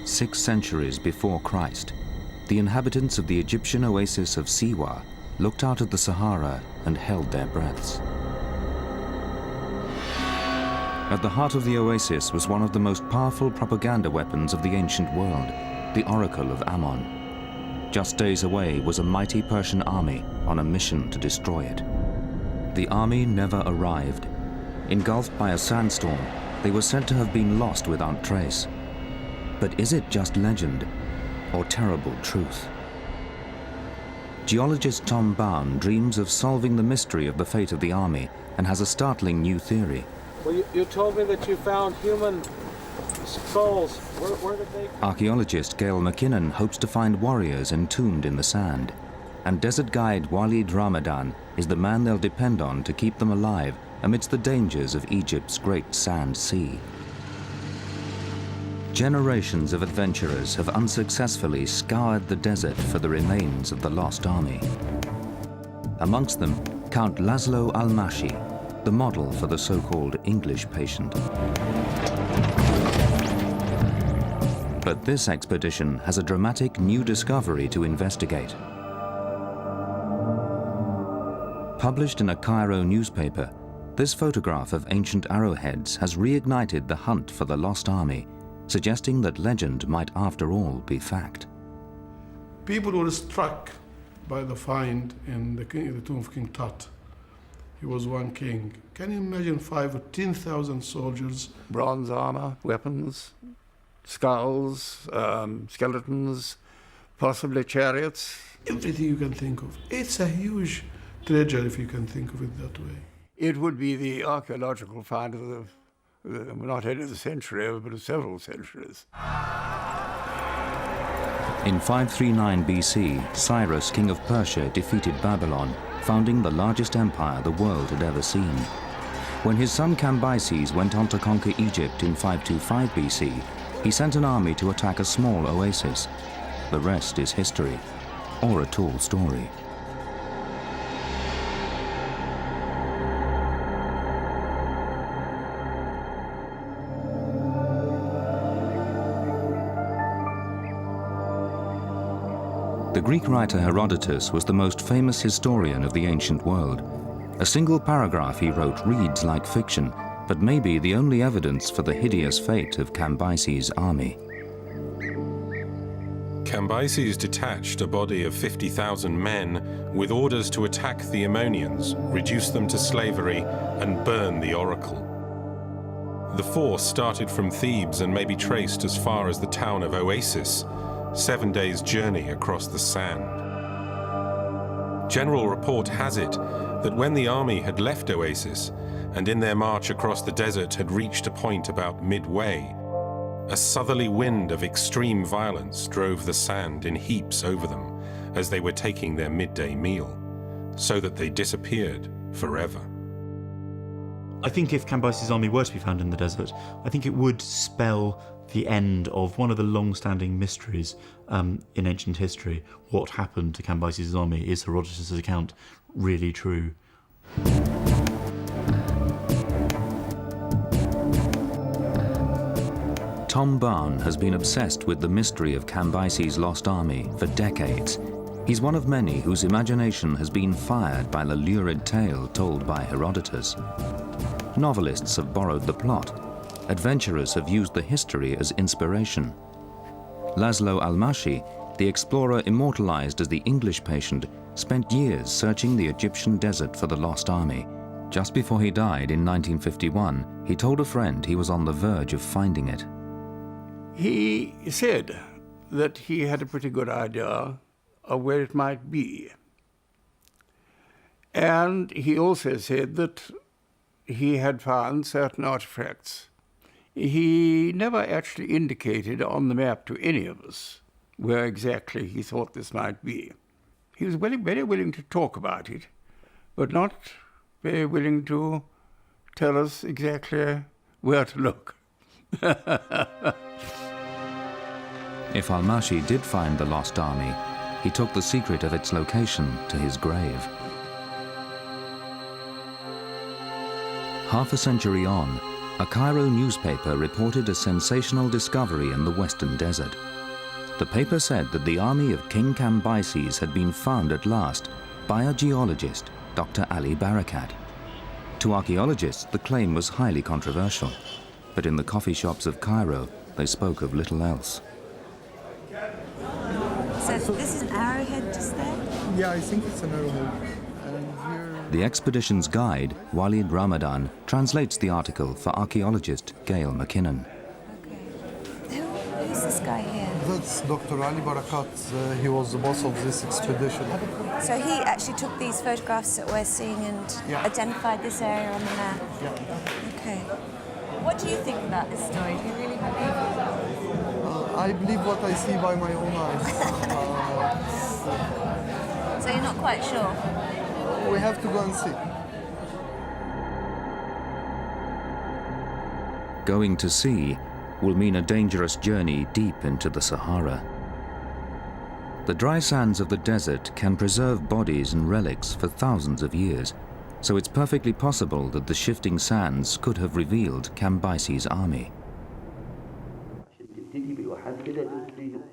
6 centuries before Christ, the inhabitants of the Egyptian oasis of Siwa looked out at the Sahara and held their breaths. At the heart of the oasis was one of the most powerful propaganda weapons of the ancient world, the Oracle of Ammon. Just days away was a mighty Persian army on a mission to destroy it. The army never arrived. Engulfed by a sandstorm, they were said to have been lost without trace. But is it just legend or terrible truth? Geologist Tom Bowne dreams of solving the mystery of the fate of the army and has a startling new theory. Well, you told me that you found human skulls. Where did they... Archaeologist Gail McKinnon hopes to find warriors entombed in the sand. And desert guide Walid Ramadan is the man they'll depend on to keep them alive amidst the dangers of Egypt's great sand sea. Generations of adventurers have unsuccessfully scoured the desert for the remains of the lost army. Amongst them, Count Laszlo Almashi, the model for the so-called English patient. But this expedition has a dramatic new discovery to investigate. Published in a Cairo newspaper, this photograph of ancient arrowheads has reignited the hunt for the lost army, suggesting that legend might after all be fact. People were struck by the find in the tomb of King Tut. He was one king. Can you imagine 5,000 or 10,000 soldiers? Bronze armor, weapons, skulls, skeletons, possibly chariots. Everything you can think of. It's a huge treasure if you can think of it that way. It would be the archaeological find of not only the century, but of several centuries. In 539 BC, Cyrus, king of Persia, defeated Babylon, founding the largest empire the world had ever seen. When his son Cambyses went on to conquer Egypt in 525 BC, he sent an army to attack a small oasis. The rest is history, or a tall story. The Greek writer Herodotus was the most famous historian of the ancient world. A single paragraph he wrote reads like fiction, but may be the only evidence for the hideous fate of Cambyses' army. Cambyses detached a body of 50,000 men with orders to attack the Ammonians, reduce them to slavery, and burn the oracle. The force started from Thebes and may be traced as far as the town of Oasis, 7 days' journey across the sand. General report has it that when the army had left Oasis and in their march across the desert had reached a point about midway, a southerly wind of extreme violence drove the sand in heaps over them as they were taking their midday meal, so that they disappeared forever. I think if Cambyses' army were to be found in the desert, I think it would spell the end of one of the long-standing mysteries in ancient history. What happened to Cambyses' army? Is Herodotus' account really true? Tom Bowne has been obsessed with the mystery of Cambyses' lost army for decades. He's one of many whose imagination has been fired by the lurid tale told by Herodotus. Novelists have borrowed the plot. Adventurers have used the history as inspiration. Laszlo Almashi, the explorer immortalized as the English patient, spent years searching the Egyptian desert for the lost army. Just before he died in 1951, he told a friend he was on the verge of finding it. He said that he had a pretty good idea of where it might be. And he also said that he had found certain artifacts. He never actually indicated on the map to any of us where exactly he thought this might be. He was very willing to talk about it, but not very willing to tell us exactly where to look. If Almashi did find the lost army, he took the secret of its location to his grave. Half a century on, A Cairo newspaper reported a sensational discovery in the Western Desert. The paper said that the army of King Cambyses had been found at last by a geologist, Dr. Ali Barakat. To archaeologists, the claim was highly controversial, but in the coffee shops of Cairo, they spoke of little else. So this is an arrowhead just there? Yeah, I think it's an arrowhead. And here... The expedition's guide, Walid Ramadan, translates the article for archaeologist Gail McKinnon. Okay. Who's this guy here? That's Dr. Ali Barakat. He was the boss of this expedition. So he actually took these photographs that we're seeing and identified this area on the map? Yeah. Okay. What do you think about this story? Do you really believe it? I believe what I see by my own eyes. So you're not quite sure? We have to go and see. Going to sea will mean a dangerous journey deep into the Sahara. The dry sands of the desert can preserve bodies and relics for thousands of years, so it's perfectly possible that the shifting sands could have revealed Cambyses' army.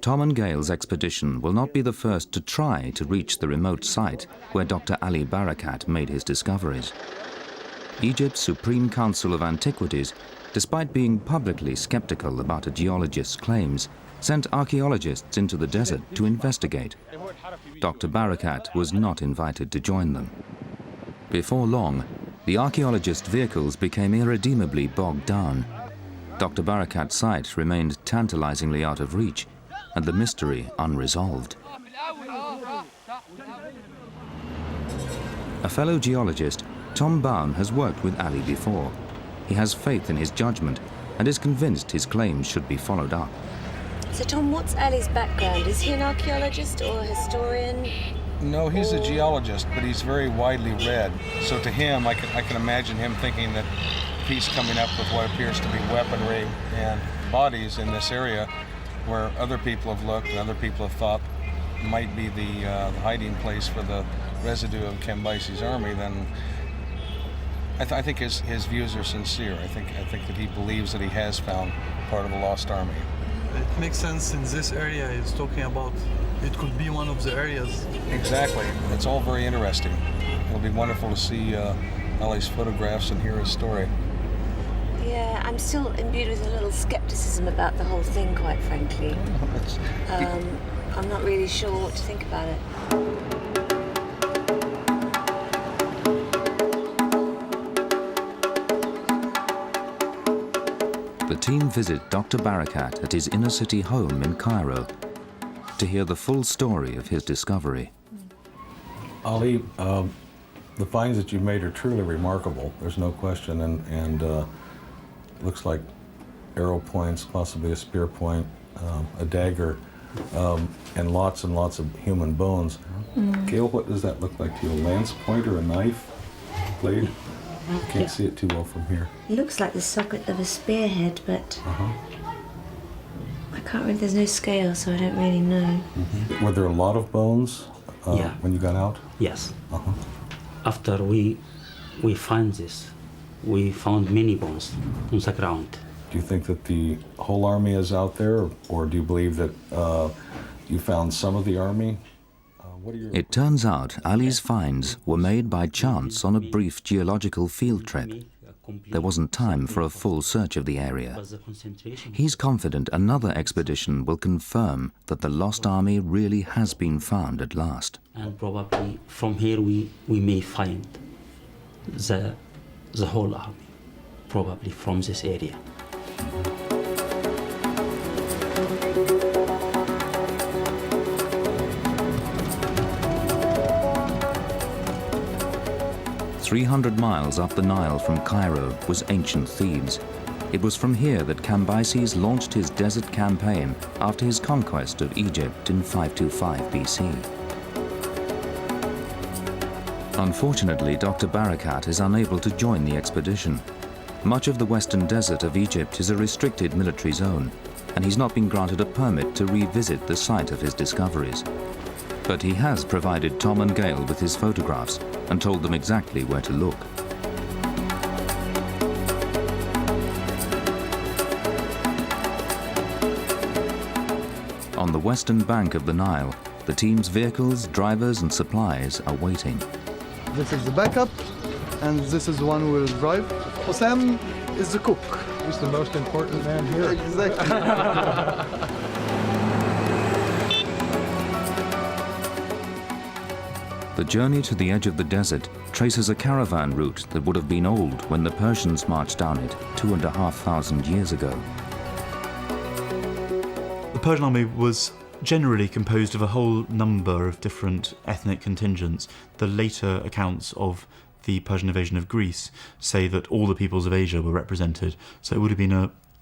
Tom and Gail's expedition will not be the first to try to reach the remote site where Dr. Ali Barakat made his discoveries. Egypt's Supreme Council of Antiquities, despite being publicly skeptical about a geologist's claims, sent archaeologists into the desert to investigate. Dr. Barakat was not invited to join them. Before long, the archaeologists' vehicles became irredeemably bogged down. Dr. Barakat's site remained tantalizingly out of reach, and the mystery unresolved. A fellow geologist, Tom Baum, has worked with Ali before. He has faith in his judgment and is convinced his claims should be followed up. So Tom, what's Ali's background? Is he an archaeologist or a historian? No, he's a geologist, but he's very widely read. So to him, I can imagine him thinking that he's coming up with what appears to be weaponry and bodies in this area where other people have looked and other people have thought might be the hiding place for the residue of Cambyses' army. Then I think his views are sincere. I think that he believes that he has found part of the lost army. It makes sense in this area he's talking about. It could be one of the areas. Exactly. It's all very interesting. It'll be wonderful to see Ali's photographs and hear his story. Yeah, I'm still imbued with a little skepticism about the whole thing, quite frankly. I'm not really sure what to think about it. The team visit Dr. Barakat at his inner-city home in Cairo to hear the full story of his discovery. Ali, the finds that you've made are truly remarkable. There's no question, and looks like arrow points, possibly a spear point, a dagger, and lots of human bones. Gail, what does that look like to you? A lance point or a knife? Blade? Can't see it too well from here. It looks like the socket of a spearhead, but I can't read. There's no scale, so I don't really know. Were there a lot of bones when you got out? Yes. After we find this, we found many bones on the ground. Do you think that the whole army is out there, or do you believe that you found some of the army? It turns out Ali's finds were made by chance on a brief geological field trip. There wasn't time for a full search of the area. He's confident another expedition will confirm that the lost army really has been found at last. And probably from here we may find the whole army, probably from this area. "300 miles up the Nile from Cairo was ancient Thebes. It was from here that Cambyses launched his desert campaign after his conquest of Egypt in 525 BC. Unfortunately, Dr. Barakat is unable to join the expedition. Much of the western desert of Egypt is a restricted military zone, and he's not been granted a permit to revisit the site of his discoveries. But he has provided Tom and Gail with his photographs and told them exactly where to look. the western bank of the Nile, the team's vehicles, drivers and supplies are waiting. This is the backup, and this is the one who will drive. Hossam is the cook. He's the most important man here. Exactly. The journey to the edge of the desert traces a caravan route that would have been old when the Persians marched down it 2,500 years ago. The Persian army was generally composed of a whole number of different ethnic contingents. The later accounts of the Persian invasion of Greece say that all the peoples of Asia were represented, so it would have been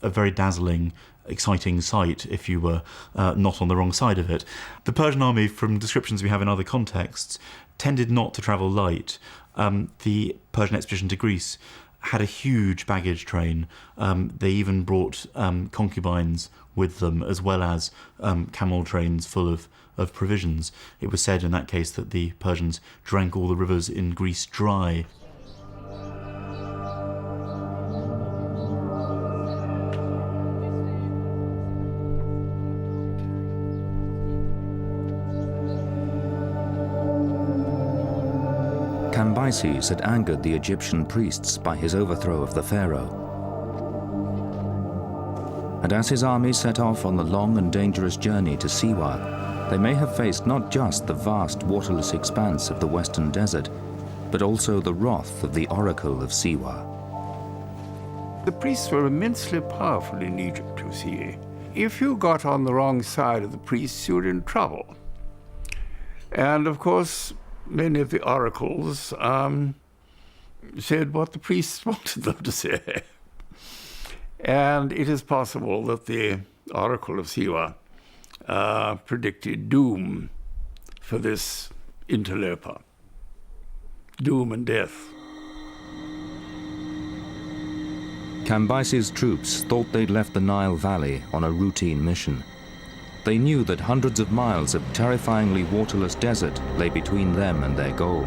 a very dazzling, exciting sight if you were not on the wrong side of it. The Persian army, from descriptions we have in other contexts, tended not to travel light. The Persian expedition to Greece had a huge baggage train. They even brought concubines with them, as well as camel trains full of provisions. It was said in that case that the Persians drank all the rivers in Greece dry. Cambyses had angered the Egyptian priests by his overthrow of the pharaoh. And as his army set off on the long and dangerous journey to Siwa, they may have faced not just the vast waterless expanse of the western desert, but also the wrath of the oracle of Siwa. The priests were immensely powerful in Egypt, you see. If you got on the wrong side of the priests, you were in trouble. And of course, many of the oracles said what the priests wanted them to say. And it is possible that the oracle of Siwa predicted doom for this interloper. Doom and death. Cambyses' troops thought they'd left the Nile Valley on a routine mission. They knew that hundreds of miles of terrifyingly waterless desert lay between them and their goal.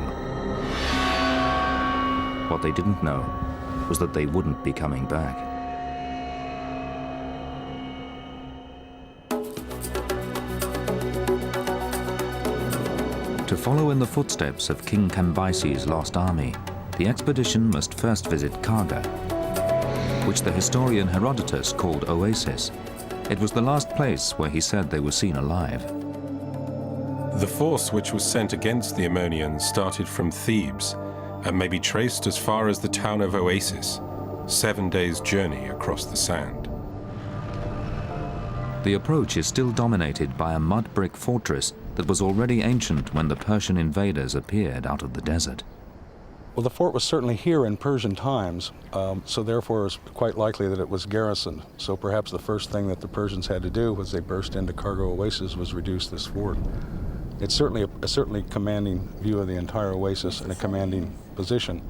What they didn't know was that they wouldn't be coming back. To follow in the footsteps of King Cambyses' lost army, the expedition must first visit Karga, which the historian Herodotus called Oasis. It was the last place where he said they were seen alive. The force which was sent against the Ammonians started from Thebes and may be traced as far as the town of Oasis, 7 days' journey across the sand. The approach is still dominated by a mud brick fortress that was already ancient when the Persian invaders appeared out of the desert. Well, the fort was certainly here in Persian times, so therefore it's quite likely that it was garrisoned. So perhaps the first thing that the Persians had to do as they burst into Karga Oasis was reduce this fort. It's certainly a certainly commanding view of the entire oasis and a commanding position.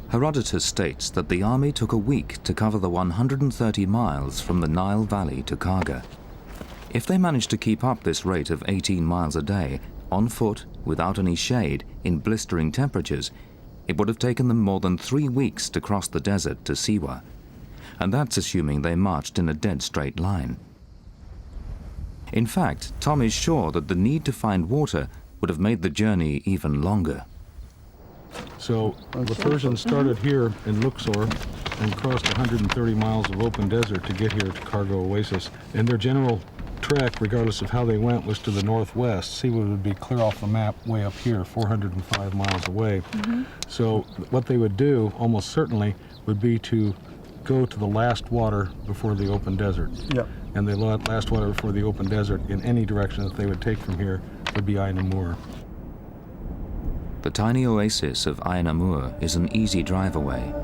Herodotus states that the army took a week to cover the 130 miles from the Nile Valley to Karga. If they managed to keep up this rate of 18 miles a day, on foot, without any shade, in blistering temperatures, it would have taken them more than 3 weeks to cross the desert to Siwa. And that's assuming they marched in a dead straight line. In fact, Tom is sure that the need to find water would have made the journey even longer. So the Persians started here in Luxor and crossed 130 miles of open desert to get here to Karga Oasis. And their general trek, regardless of how they went, was to the northwest. Siwa would be clear off the map way up here, 405 miles away. So what they would do, almost certainly, would be to go to the last water before the open desert. Yeah. And the last water before the open desert, in any direction that they would take from here, would be Ain Amur. The tiny oasis of Ain Amur is an easy drive away.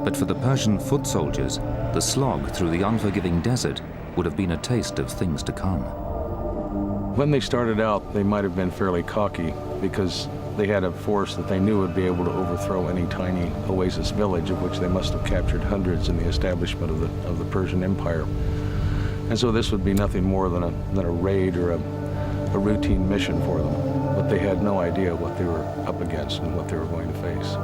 But for the Persian foot soldiers, the slog through the unforgiving desert would have been a taste of things to come. When they started out, they might have been fairly cocky because they had a force that they knew would be able to overthrow any tiny oasis village, of which they must have captured hundreds in the establishment of the Persian Empire. And so this would be nothing more than a raid or a routine mission for them. But they had no idea what they were up against and what they were going to face.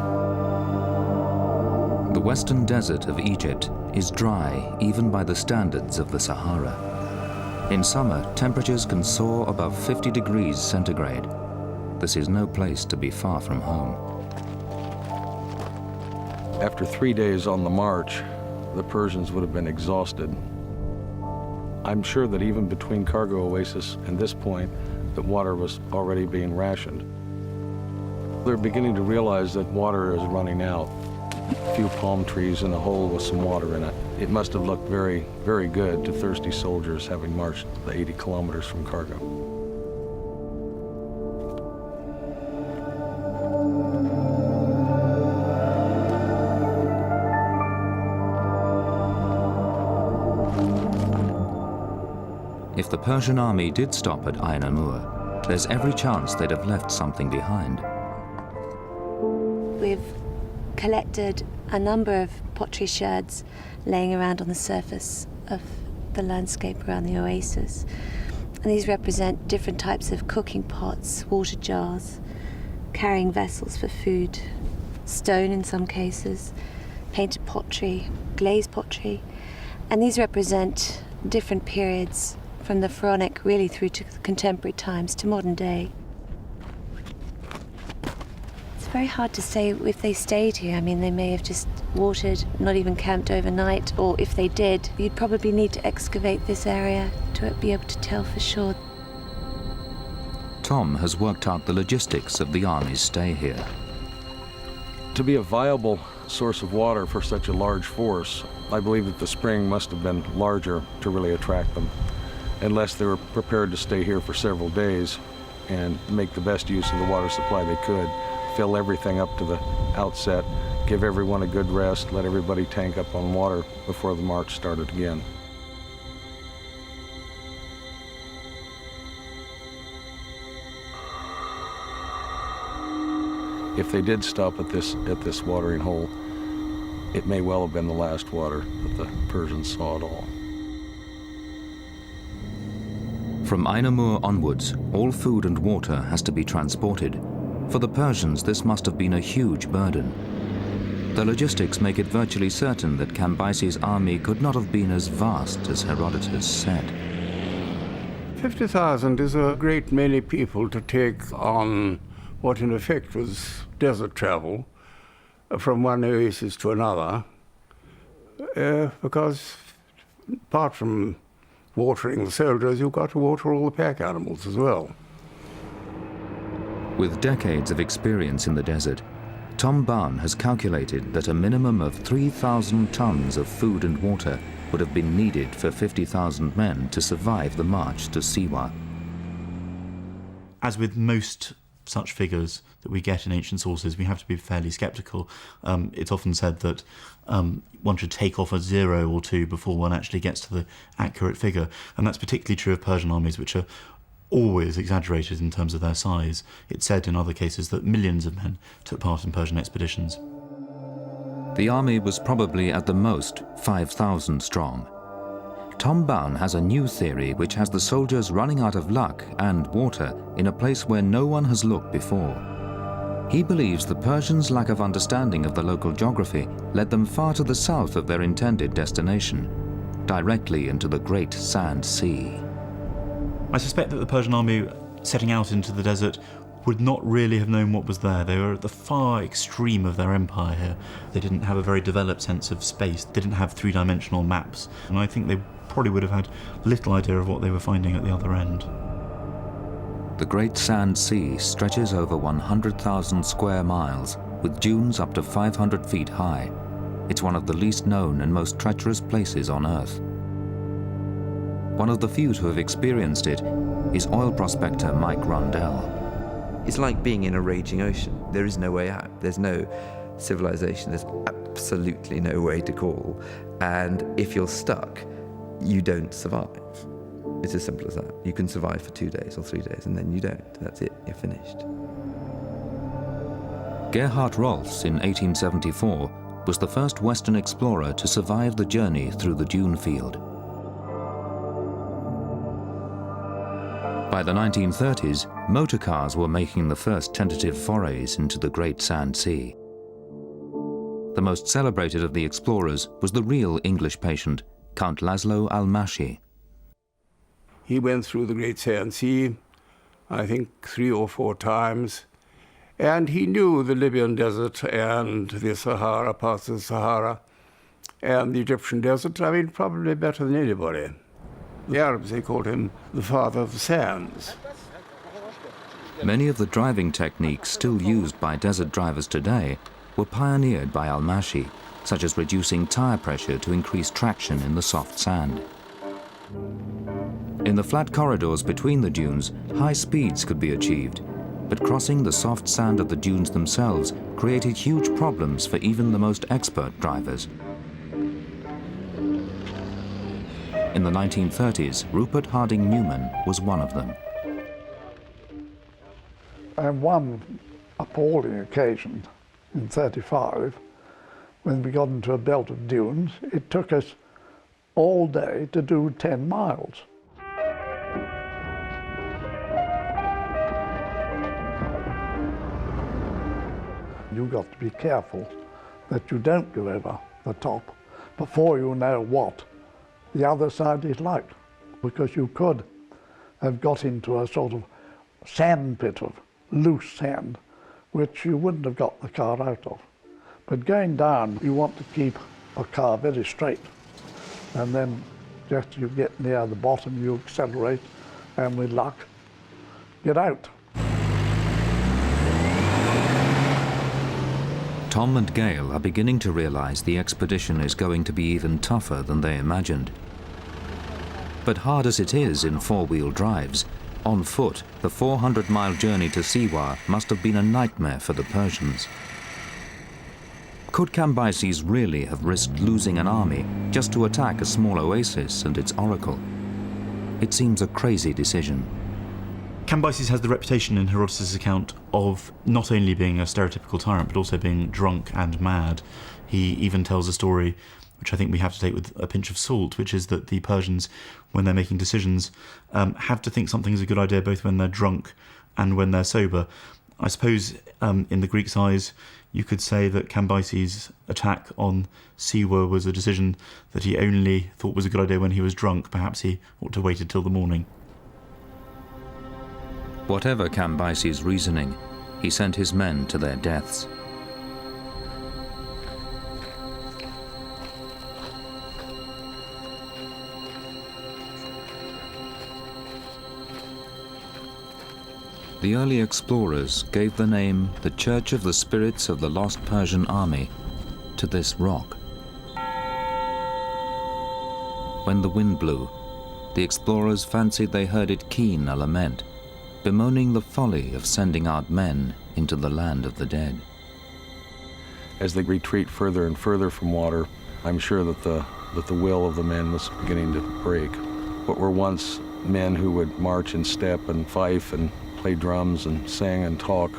The western desert of Egypt is dry even by the standards of the Sahara. In summer, temperatures can soar above 50 degrees centigrade. This is no place to be far from home. After 3 days on the march, the Persians would have been exhausted. I'm sure that even between Cargo Oasis and this point, that water was already being rationed. They're beginning to realize that water is running out. A few palm trees and a hole with some water in it. It must have looked very, very good to thirsty soldiers having marched the 80 kilometers from Cargo. If the Persian army did stop at Ain Amur, there's every chance they'd have left something behind. We've collected a number of pottery sherds laying around on the surface of the landscape around the oasis. And these represent different types of cooking pots, water jars, carrying vessels for food, stone in some cases, painted pottery, glazed pottery. And these represent different periods from the Pharaonic really through to contemporary times to modern day. It's very hard to say if they stayed here. I mean, they may have just watered, not even camped overnight, or if they did, you'd probably need to excavate this area to be able to tell for sure. Tom has worked out the logistics of the army's stay here. To be a viable source of water for such a large force, I believe that the spring must have been larger to really attract them, unless they were prepared to stay here for several days and make the best use of the water supply they could, fill everything up to the outset, give everyone a good rest, let everybody tank up on water before the march started again. If they did stop at this watering hole, it may well have been the last water that the Persians saw at all. From Ain Amur onwards, all food and water has to be transported. For the Persians, this must have been a huge burden. The logistics make it virtually certain that Cambyses' army could not have been as vast as Herodotus said. 50,000 is a great many people to take on what in effect was desert travel from one oasis to another, because apart from watering the soldiers, you've got to water all the pack animals as well. With decades of experience in the desert, Tom Barn has calculated that a minimum of 3,000 tons of food and water would have been needed for 50,000 men to survive the march to Siwa. As with most such figures that we get in ancient sources, we have to be fairly sceptical. It's often said that one should take off a 0 or 2 before one actually gets to the accurate figure, and that's particularly true of Persian armies, which are always exaggerated in terms of their size. It's said in other cases that millions of men took part in Persian expeditions. The army was probably at the most 5,000 strong. Tom Barn has a new theory which has the soldiers running out of luck and water in a place where no one has looked before. He believes the Persians' lack of understanding of the local geography led them far to the south of their intended destination, directly into the Great Sand Sea. I suspect that the Persian army setting out into the desert would not really have known what was there. They were at the far extreme of their empire here. They didn't have a very developed sense of space. They didn't have three-dimensional maps. And I think they probably would have had little idea of what they were finding at the other end. The Great Sand Sea stretches over 100,000 square miles, with dunes up to 500 feet high. It's one of the least known and most treacherous places on Earth. One of the few to have experienced it is oil prospector Mike Rundell. It's like being in a raging ocean. There is no way out. There's no civilization. There's absolutely no way to call. And if you're stuck, you don't survive. It's as simple as that. You can survive for 2 days or 3 days, and then you don't. That's it. You're finished. Gerhard Rolfs in 1874 was the first Western explorer to survive the journey through the dune field. By the 1930s, motor cars were making the first tentative forays into the Great Sand Sea. The most celebrated of the explorers was the real English patient, Count Laszlo Almashi. He went through the Great Sand Sea, I think 3 or 4 times, and he knew the Libyan desert and the Sahara, parts of the Sahara, and the Egyptian desert, I mean, probably better than anybody. The Arabs, they called him the father of the sands. Many of the driving techniques still used by desert drivers today were pioneered by al-Mashi, such as reducing tire pressure to increase traction in the soft sand. In the flat corridors between the dunes, high speeds could be achieved, but crossing the soft sand of the dunes themselves created huge problems for even the most expert drivers. In the 1930s, Rupert Harding Newman was one of them. On one appalling occasion in '35, when we got into a belt of dunes, it took us all day to do 10 miles. You've got to be careful that you don't go over the top before you know what the other side is like, because you could have got into a sort of sand pit of loose sand, which you wouldn't have got the car out of. But going down, you want to keep a car very straight, and then just as you get near the bottom, you accelerate, and with luck, get out. Tom and Gail are beginning to realize the expedition is going to be even tougher than they imagined. But hard as it is in four-wheel drives, on foot, the 400-mile journey to Siwa must have been a nightmare for the Persians. Could Cambyses really have risked losing an army just to attack a small oasis and its oracle? It seems a crazy decision. Cambyses has the reputation in Herodotus' account of not only being a stereotypical tyrant, but also being drunk and mad. He even tells a story, which I think we have to take with a pinch of salt, which is that the Persians, when they're making decisions, have to think something's a good idea both when they're drunk and when they're sober. I suppose in the Greeks' eyes, you could say that Cambyses' attack on Siwa was a decision that he only thought was a good idea when he was drunk. Perhaps he ought to wait until the morning. Whatever Cambyses' reasoning, he sent his men to their deaths. The early explorers gave the name the Church of the Spirits of the Lost Persian Army to this rock. When the wind blew, the explorers fancied they heard it keen a lament, bemoaning the folly of sending out men into the land of the dead. As they retreat further and further from water, I'm sure that the will of the men was beginning to break. What were once men who would march in step and fife and play drums and sing and talk,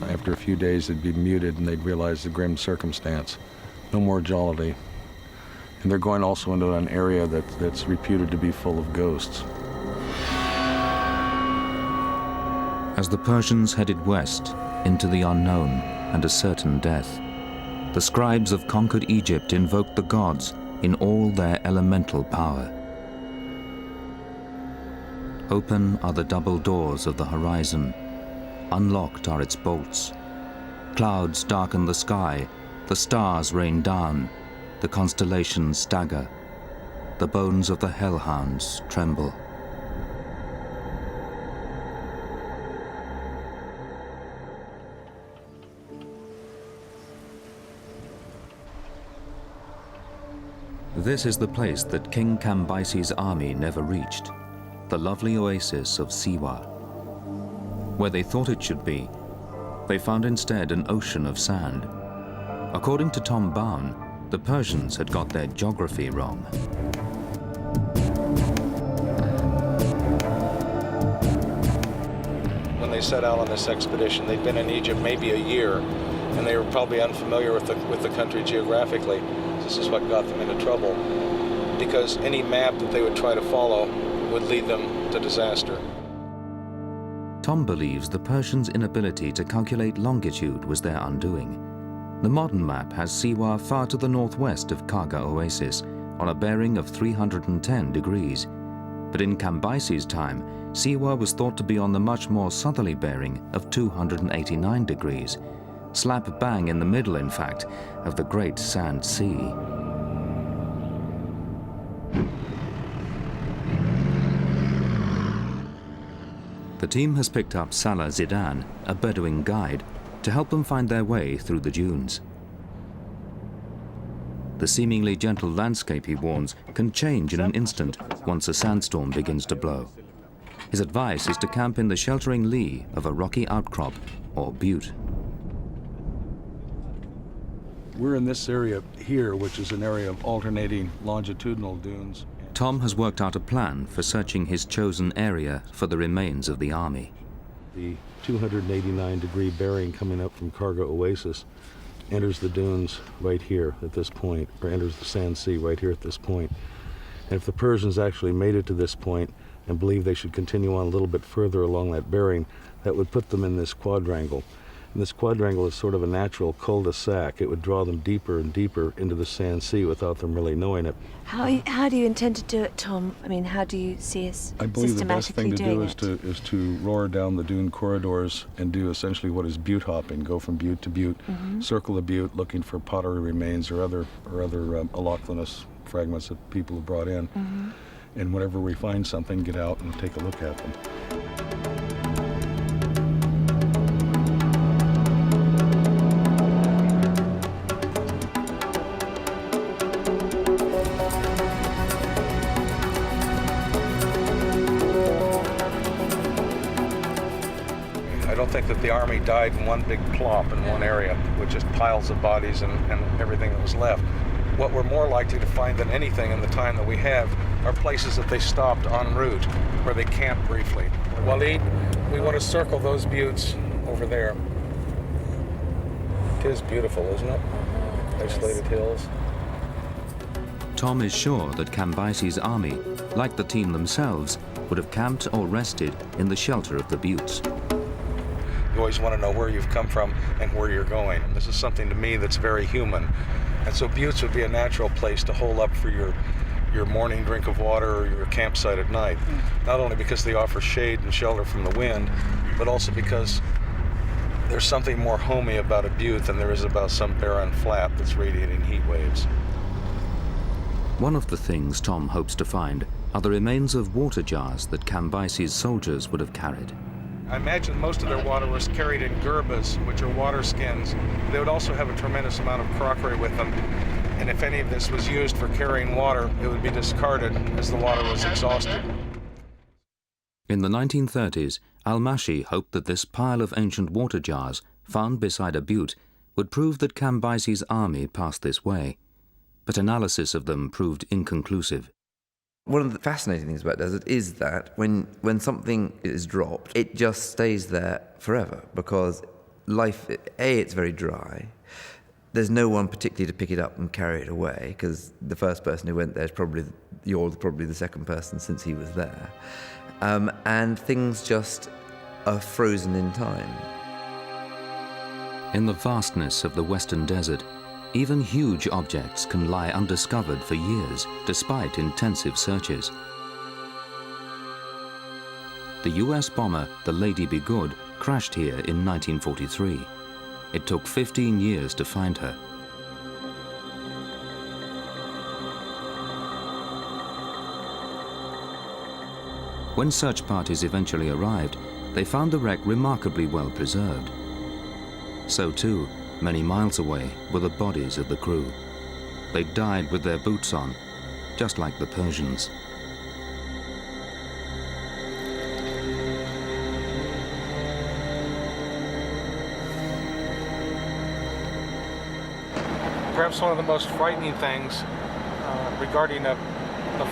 after a few days they'd be muted and they'd realize the grim circumstance. No more jollity. And they're going also into an area that's reputed to be full of ghosts. As the Persians headed west into the unknown and a certain death, the scribes of conquered Egypt invoked the gods in all their elemental power. Open are the double doors of the horizon, unlocked are its bolts. Clouds darken the sky, the stars rain down, the constellations stagger, the bones of the hellhounds tremble. This is the place that King Cambyses' army never reached, the lovely oasis of Siwa. Where they thought it should be, they found instead an ocean of sand. According to Tom Bown, the Persians had got their geography wrong. When they set out on this expedition, they'd been in Egypt maybe a year, and they were probably unfamiliar with the country geographically. This is what got them into trouble, because any map that they would try to follow would lead them to disaster. Tom believes the Persians' inability to calculate longitude was their undoing. The modern map has Siwa far to the northwest of Karga Oasis, on a bearing of 310 degrees. But in Cambyses' time, Siwa was thought to be on the much more southerly bearing of 289 degrees, slap bang in the middle, in fact, of the Great Sand Sea. The team has picked up Salah Zidane, a Bedouin guide, to help them find their way through the dunes. The seemingly gentle landscape, he warns, can change in an instant once a sandstorm begins to blow. His advice is to camp in the sheltering lee of a rocky outcrop or butte. We're in this area here, which is an area of alternating longitudinal dunes. Tom has worked out a plan for searching his chosen area for the remains of the army. The 289-degree bearing coming up from Karga Oasis enters the dunes right here at this point, or enters the Sand Sea right here at this point. And if the Persians actually made it to this point and believed they should continue on a little bit further along that bearing, that would put them in this quadrangle. And this quadrangle is sort of a natural cul-de-sac. It would draw them deeper and deeper into the Sand Sea without them really knowing it. How do you intend to do it, Tom? I mean, how do you see us I believe the best thing to do it? is to roar down the dune corridors and do essentially what is butte hopping. Go from butte to butte, circle the butte, looking for pottery remains or other allochthonous fragments that people have brought in. And whenever we find something, get out and take a look at them. I don't think that the army died in one big plop in one area with just piles of bodies and everything that was left. What we're more likely to find than anything in the time that we have are places that they stopped en route, where they camped briefly. Waleed, we want to circle those buttes over there. It is beautiful, isn't it? Isolated hills. Tom is sure that Cambyses' army, like the team themselves, would have camped or rested in the shelter of the buttes. You always want to know where you've come from and where you're going. And this is something to me that's very human. And so buttes would be a natural place to hole up for your morning drink of water or your campsite at night. Not only because they offer shade and shelter from the wind, but also because there's something more homey about a butte than there is about some barren flat that's radiating heat waves. One of the things Tom hopes to find are the remains of water jars that Cambyses' soldiers would have carried. I imagine most of their water was carried in gurbas, which are water skins. They would also have a tremendous amount of crockery with them. And if any of this was used for carrying water, it would be discarded as the water was exhausted. In the 1930s, Al-Mashi hoped that this pile of ancient water jars, found beside a butte, would prove that Cambyses' army passed this way. But analysis of them proved inconclusive. One of the fascinating things about desert is that when something is dropped, it just stays there forever because life, it's very dry. There's no one particularly to pick it up and carry it away because the first person who went there is you're probably the second person since he was there. And things just are frozen in time. In the vastness of the Western Desert, even huge objects can lie undiscovered for years, despite intensive searches. The US bomber, the Lady Be Good, crashed here in 1943. It took 15 years to find her. When search parties eventually arrived, they found the wreck remarkably well preserved. So too, many miles away, were the bodies of the crew. They died with their boots on, just like the Persians. Perhaps one of the most frightening things regarding a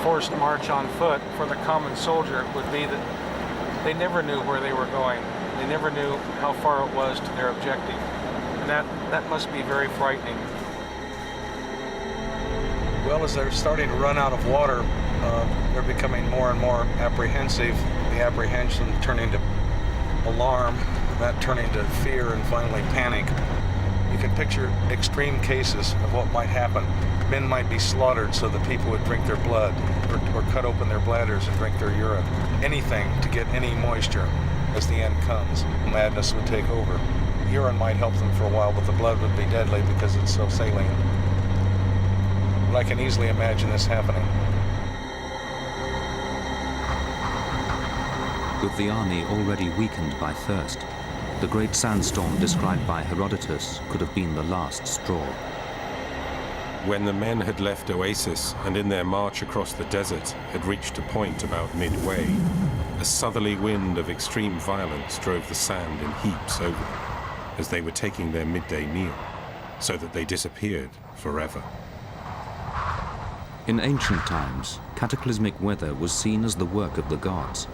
forced march on foot for the common soldier would be that they never knew where they were going. They never knew how far it was to their objective. And that must be very frightening. Well, as they're starting to run out of water, they're becoming more and more apprehensive. The apprehension turning to alarm, that turning to fear and finally panic. You can picture extreme cases of what might happen. Men might be slaughtered so that people would drink their blood, or cut open their bladders and drink their urine. Anything to get any moisture as the end comes. Madness would take over. Urine might help them for a while, but the blood would be deadly because it's so saline. But I can easily imagine this happening. With the army already weakened by thirst, the great sandstorm described by Herodotus could have been the last straw. When the men had left Oasis and in their march across the desert had reached a point about midway, a southerly wind of extreme violence drove the sand in heaps over them as they were taking their midday meal, so that they disappeared forever. In ancient times, cataclysmic weather was seen as the work of the gods.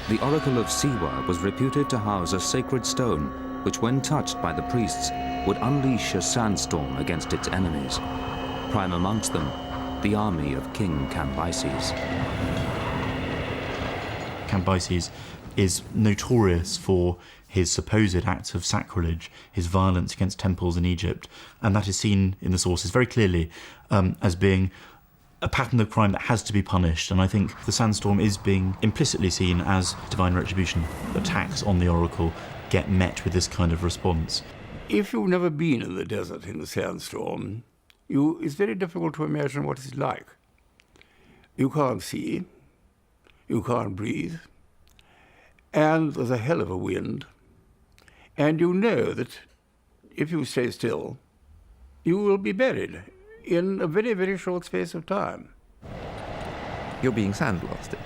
The oracle of Siwa was reputed to house a sacred stone which, when touched by the priests, would unleash a sandstorm against its enemies. Prime amongst them, the army of King Cambyses. Cambyses is notorious for his supposed acts of sacrilege, his violence against temples in Egypt, and that is seen in the sources very clearly as being a pattern of crime that has to be punished. And I think the sandstorm is being implicitly seen as divine retribution. Attacks on the oracle get met with this kind of response. If you've never been in the desert in the sandstorm, it's very difficult to imagine what it's like. You can't see, you can't breathe, and there's a hell of a wind, and you know that if you stay still, you will be buried in a very, very short space of time. You're being sandblasted.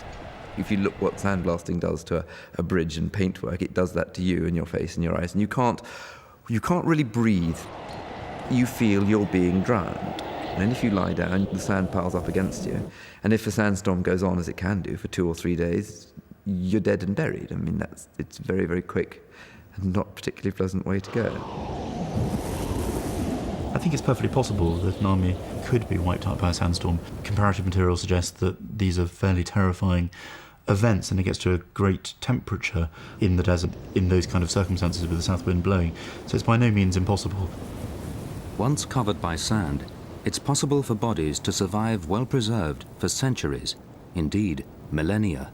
If you look what sandblasting does to a bridge and paintwork, it does that to you and your face and your eyes, and you can't really breathe. You feel you're being drowned. And if you lie down, the sand piles up against you. And if the sandstorm goes on, as it can do, for 2 or 3 days, you're dead and buried. I mean, it's very, very quick and not particularly pleasant way to go. I think it's perfectly possible that an army could be wiped out by a sandstorm. Comparative material suggests that these are fairly terrifying events, and it gets to a great temperature in the desert in those kind of circumstances with the south wind blowing. So it's by no means impossible. Once covered by sand, it's possible for bodies to survive well preserved for centuries, indeed millennia.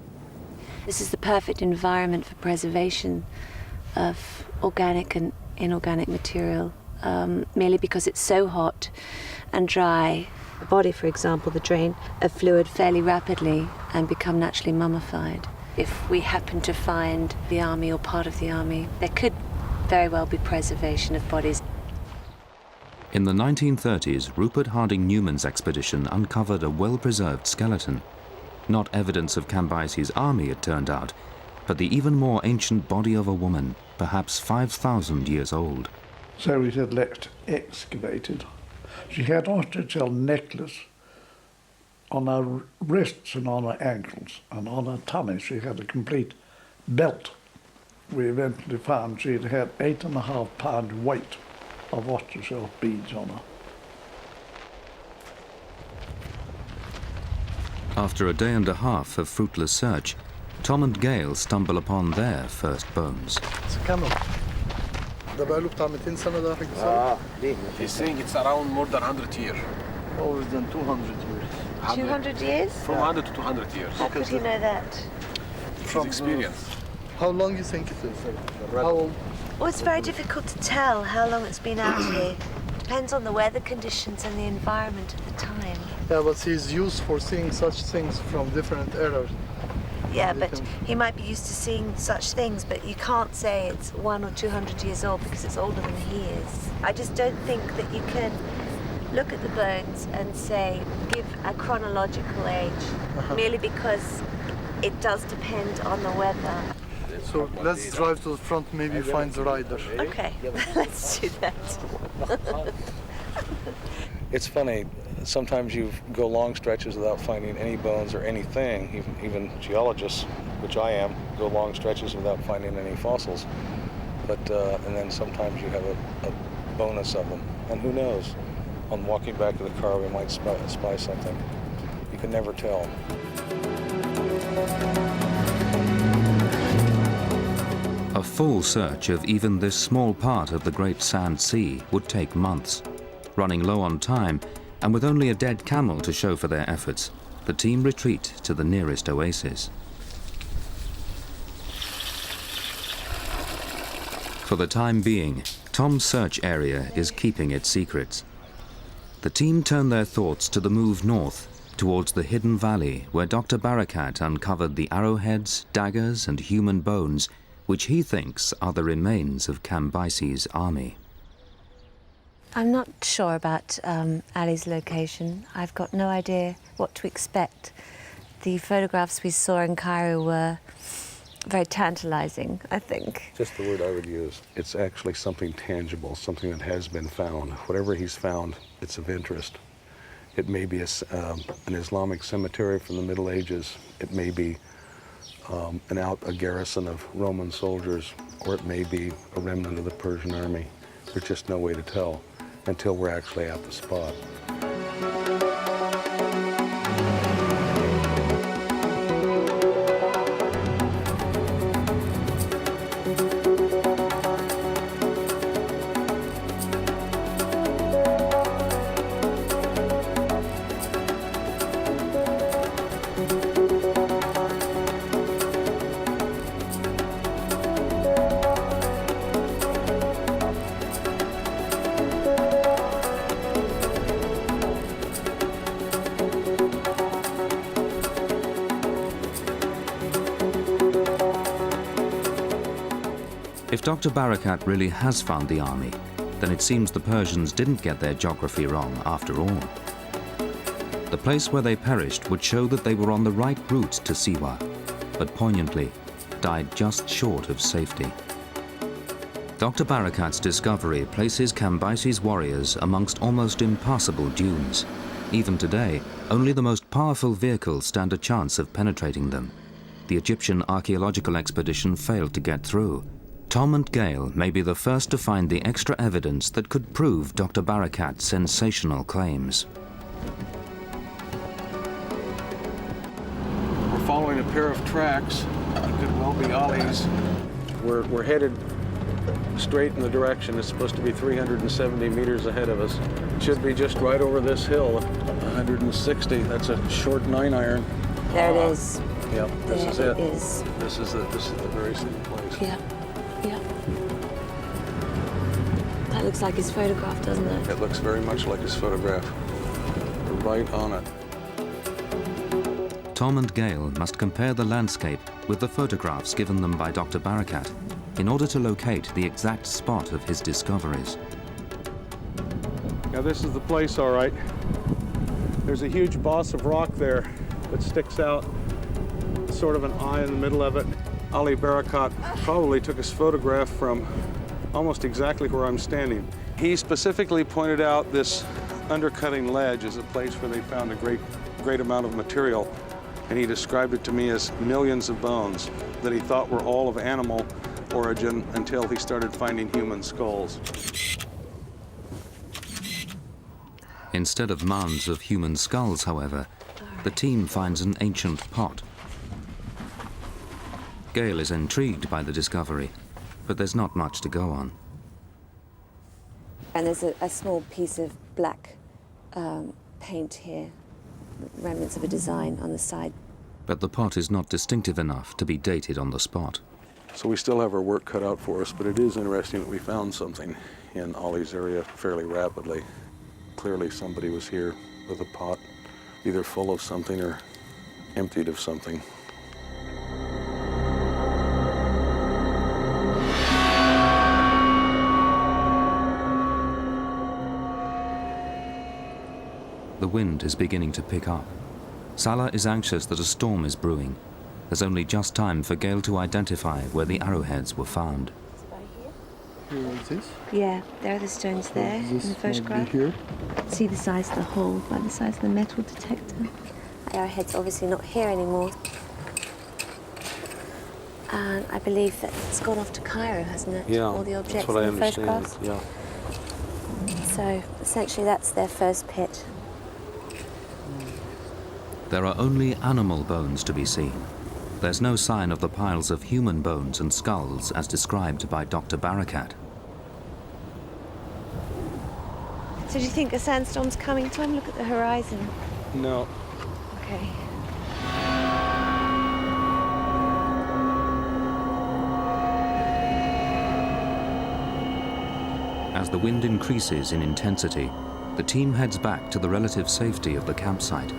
This is the perfect environment for preservation of organic and inorganic material, merely because it's so hot and dry. The body, for example, the drain of fluid fairly rapidly and become naturally mummified. If we happen to find the army or part of the army, there could very well be preservation of bodies. In the 1930s, Rupert Harding Newman's expedition uncovered a well-preserved skeleton. Not evidence of Cambyses' army, it turned out, but the even more ancient body of a woman, perhaps 5,000 years old. So it had left excavated. She had an artificial necklace on her wrists and on her ankles, and on her tummy she had a complete belt. We eventually found she had 8.5 pound weight of artificial beads on her. After a day and a half of fruitless search, Tom and Gail stumble upon their first bones. It's a camel. ده بقاله بتاع 200 سنة ده حاجة صح؟ He's saying it's around more than 100 years. More than 200 years. 200 years? From 100 to 200 years. How could you know that? From experience. How long do you think it is? How old? Well, it's very difficult to tell how long it's been out here. Depends on the weather conditions and the environment at the time. Yeah, but he's used for seeing such things from different eras. Yeah, but he might be used to seeing such things, but you can't say it's 100 or 200 years old because it's older than he is. I just don't think that you can look at the bones and say, give a chronological age, merely because it does depend on the weather. So let's drive to the front, maybe find the rider. Okay, let's do that. It's funny, sometimes you go long stretches without finding any bones or anything. Even geologists, which I am, go long stretches without finding any fossils. But and then sometimes you have a bonus of them. And who knows? On walking back to the car, we might spy something. You can never tell. A full search of even this small part of the Great Sand Sea would take months. Running low on time, and with only a dead camel to show for their efforts, the team retreat to the nearest oasis. For the time being, Tom's search area is keeping its secrets. The team turn their thoughts to the move north, towards the hidden valley where Dr. Barakat uncovered the arrowheads, daggers, and human bones, which he thinks are the remains of Cambyses' army. I'm not sure about Ali's location. I've got no idea what to expect. The photographs we saw in Cairo were very tantalizing, I think. Just the word I would use. It's actually something tangible, something that has been found. Whatever he's found, it's of interest. It may be an Islamic cemetery from the Middle Ages. It may be a garrison of Roman soldiers, or it may be a remnant of the Persian army. There's just no way to tell until we're actually at the spot. If Dr. Barakat really has found the army, then it seems the Persians didn't get their geography wrong after all. The place where they perished would show that they were on the right route to Siwa, but poignantly, died just short of safety. Dr. Barakat's discovery places Cambyses' warriors amongst almost impassable dunes. Even today, only the most powerful vehicles stand a chance of penetrating them. The Egyptian archaeological expedition failed to get through. Tom and Gail may be the first to find the extra evidence that could prove Dr. Barakat's sensational claims. We're following a pair of tracks. It could well be Ali's. We're headed straight in the direction. It's supposed to be 370 meters ahead of us. It should be just right over this hill, 160. That's a short 9-iron. There it is. Yep, this is it. Is. This is the very same place. Yeah, yeah. That looks like his photograph, doesn't it? It looks very much like his photograph. We're right on it. Tom and Gail must compare the landscape with the photographs given them by Dr. Barakat in order to locate the exact spot of his discoveries. Now this is the place, all right. There's a huge boss of rock there that sticks out, sort of an eye in the middle of it. Ali Barakat probably took his photograph from almost exactly where I'm standing. He specifically pointed out this undercutting ledge as a place where they found a great amount of material, and he described it to me as millions of bones that he thought were all of animal origin until he started finding human skulls. Instead of mounds of human skulls, however, the team finds an ancient pot. Gail is intrigued by the discovery, but there's not much to go on. And there's a small piece of black paint here, remnants of a design on the side. But the pot is not distinctive enough to be dated on the spot. So we still have our work cut out for us, but it is interesting that we found something in Ali's area fairly rapidly. Clearly somebody was here with a pot, either full of something or emptied of something. The wind is beginning to pick up. Salah is anxious that a storm is brewing. There's only just time for Gail to identify where the arrowheads were found. Here is this. Yeah, there are the stones there in the photograph. Here. See the size of the hole by the size of the metal detector. The arrowhead's obviously not here anymore. And I believe that it's gone off to Cairo, hasn't it? Yeah, All the objects that's what I in the understand. photographs. Yeah. So essentially that's their first pit. There are only animal bones to be seen. there's no sign of the piles of human bones and skulls as described by Dr. Barakat. So do you think a sandstorm's coming, Tom? Look at the horizon. No. Okay. As the wind increases in intensity, the team heads back to the relative safety of the campsite.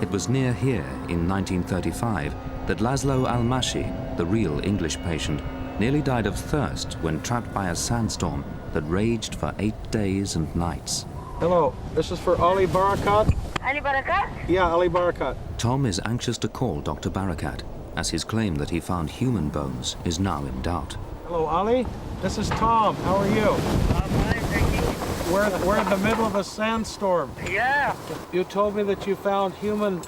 It was near here in 1935 that Laszlo Almashi, the real English patient, nearly died of thirst when trapped by a sandstorm that raged for 8 days and nights. Hello, this is for Ali Barakat? Ali Barakat? Yeah, Ali Barakat. Tom is anxious to call Dr. Barakat, as his claim that he found human bones is now in doubt. Hello, Ali. This is Tom. How are you? I'm fine, thank you. We're in the middle of a sandstorm. Yeah. You told me that you found human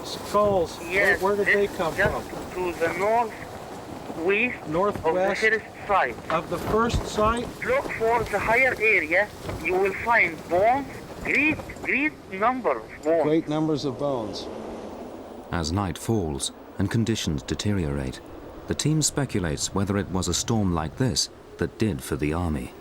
skulls. Yes. Where did they come just from? To the northwest Northwest of the first site. Of the first site? Look for the higher area. You will find bones, great numbers of bones. Great numbers of bones. As night falls and conditions deteriorate, the team speculates whether it was a storm like this that did for the army.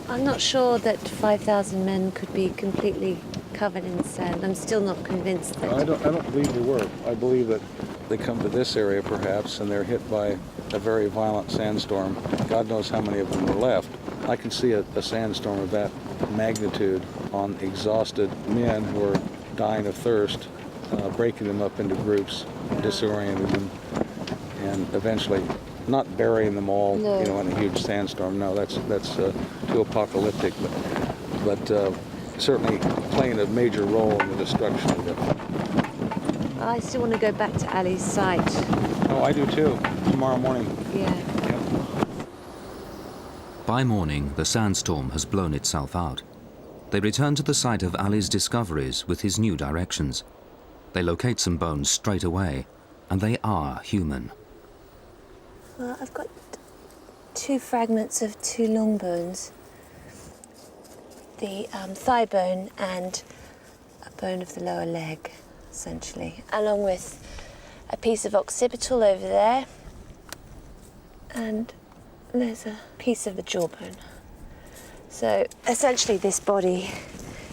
I'm not sure that 5,000 men could be completely covered in sand. I'm still not convinced that... I don't believe they were. I believe that they come to this area perhaps and they're hit by a very violent sandstorm. God knows how many of them were left. I can see a sandstorm of that magnitude on exhausted men who are dying of thirst, breaking them up into groups, disorienting them, and eventually not burying them all, No. in a huge sandstorm. No, that's too apocalyptic. But certainly playing a major role in the destruction of it. I still want to go back to Ali's site. Oh, I do too. Tomorrow morning. Yeah. By morning, the sandstorm has blown itself out. They return to the site of Ali's discoveries with his new directions. They locate some bones straight away, and they are human. Well, I've got 2 fragments of 2 long bones. The thigh bone and a bone of the lower leg, essentially, along with a piece of occipital over there, and there's a piece of the jawbone. So essentially this body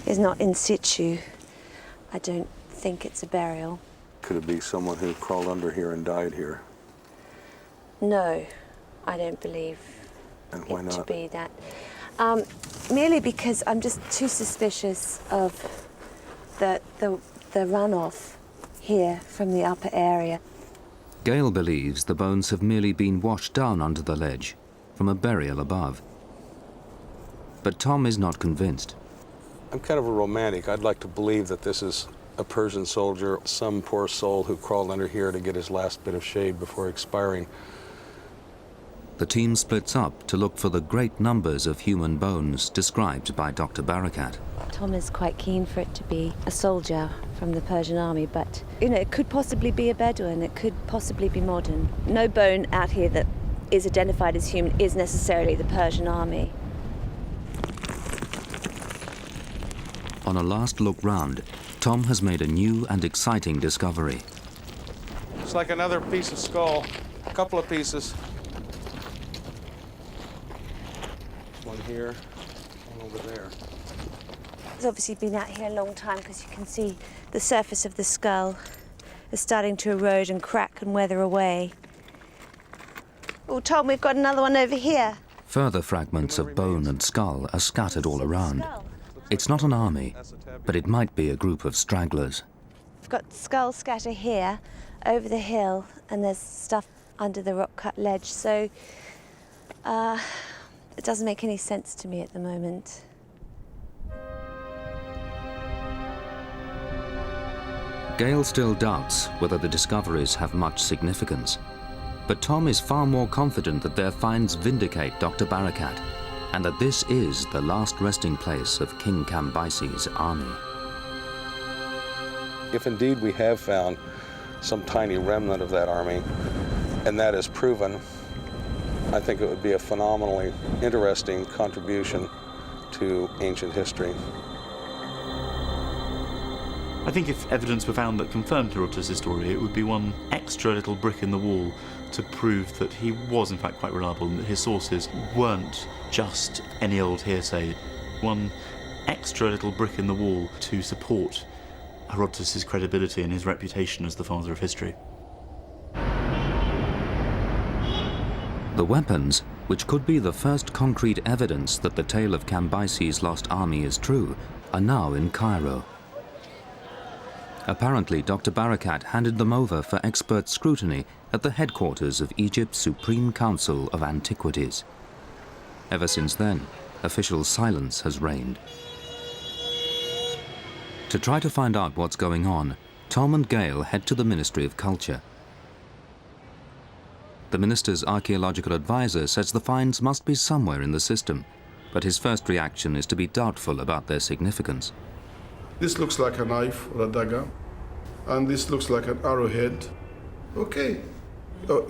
is not in situ. I don't think it's a burial. Could it be someone who crawled under here and died here? No, I don't believe And why it to not? be that. Merely because I'm just too suspicious of the runoff here from the upper area. Gale believes the bones have merely been washed down onto the ledge from a burial above. But Tom is not convinced. I'm kind of a romantic. I'd like to believe that this is a Persian soldier, some poor soul who crawled under here to get his last bit of shade before expiring. The team splits up to look for the great numbers of human bones described by Dr. Barakat. Tom is quite keen for it to be a soldier from the Persian army, but, it could possibly be a Bedouin, it could possibly be modern. No bone out here that is identified as human is necessarily the Persian army. On a last look round, Tom has made a new and exciting discovery. It's like another piece of skull. A couple of pieces. One here, one over there. It's obviously been out here a long time because you can see the surface of the skull is starting to erode and crack and weather away. Oh, Tom, we've got another one over here. Further fragments of bone and skull are scattered all around. It's not an army, but it might be a group of stragglers. We've got skull scatter here, over the hill, and there's stuff under the rock-cut ledge, so it doesn't make any sense to me at the moment. Gale still doubts whether the discoveries have much significance, but Tom is far more confident that their finds vindicate Dr. Barakat, and that this is the last resting place of King Cambyses' army. If indeed we have found some tiny remnant of that army, and that is proven, I think it would be a phenomenally interesting contribution to ancient history. I think if evidence were found that confirmed Herodotus' story, it would be one extra little brick in the wall to prove that he was in fact quite reliable and that his sources weren't just any old hearsay. One extra little brick in the wall to support Herodotus' credibility and his reputation as the father of history. The weapons, which could be the first concrete evidence that the tale of Cambyses' lost army is true, are now in Cairo. Apparently, Dr. Barakat handed them over for expert scrutiny at the headquarters of Egypt's Supreme Council of Antiquities. Ever since then, official silence has reigned. To try to find out what's going on, Tom and Gail head to the Ministry of Culture. The minister's archaeological advisor says the finds must be somewhere in the system, but his first reaction is to be doubtful about their significance. This looks like a knife or a dagger, and this looks like an arrowhead. Okay,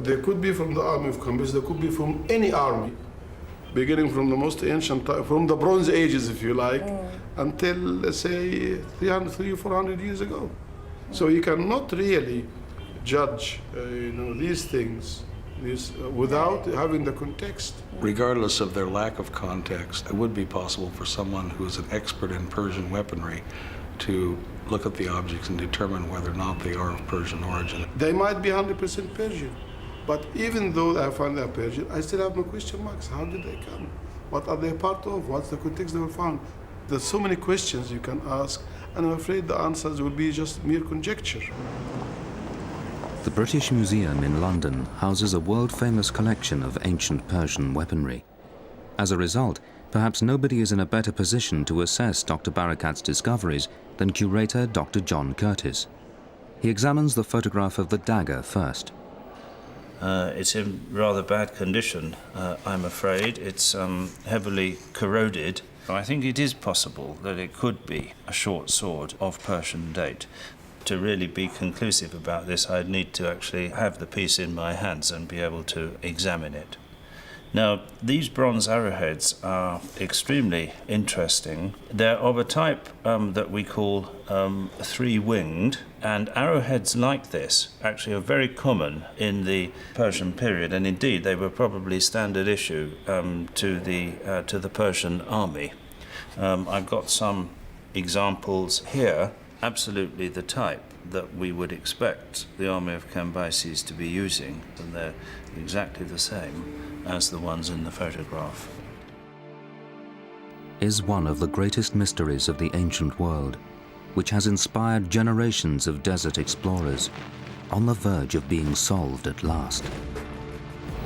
they could be from the army of Cambyses, they could be from any army, beginning from the most ancient time, from the Bronze Ages, if you like, until, let's say, 300, 400 years ago. So you cannot really judge, these things without having the context. Regardless of their lack of context, it would be possible for someone who is an expert in Persian weaponry to look at the objects and determine whether or not they are of Persian origin. They might be 100% Persian, but even though I find they're Persian, I still have my question marks. How did they come? What are they part of? What's the context they were found? There's so many questions you can ask, and I'm afraid the answers will be just mere conjecture. The British Museum in London houses a world-famous collection of ancient Persian weaponry. As a result, perhaps nobody is in a better position to assess Dr. Barakat's discoveries than curator Dr. John Curtis. He examines the photograph of the dagger first. It's in rather bad condition, I'm afraid. It's heavily corroded. I think it is possible that it could be a short sword of Persian date. To really be conclusive about this, I'd need to actually have the piece in my hands and be able to examine it. Now, these bronze arrowheads are extremely interesting. They're of a type that we call three-winged, and arrowheads like this actually are very common in the Persian period, and indeed they were probably standard issue to the Persian army. I've got some examples here, absolutely the type that we would expect the army of Cambyses to be using, and they're exactly the same as the ones in the photograph. Is one of the greatest mysteries of the ancient world, which has inspired generations of desert explorers, on the verge of being solved at last.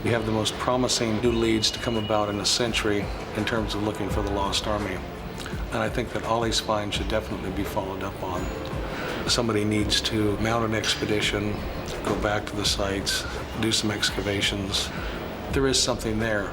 We have the most promising new leads to come about in a century in terms of looking for the lost army. And I think that all these finds should definitely be followed up on. Somebody needs to mount an expedition, go back to the sites, do some excavations. There is something there.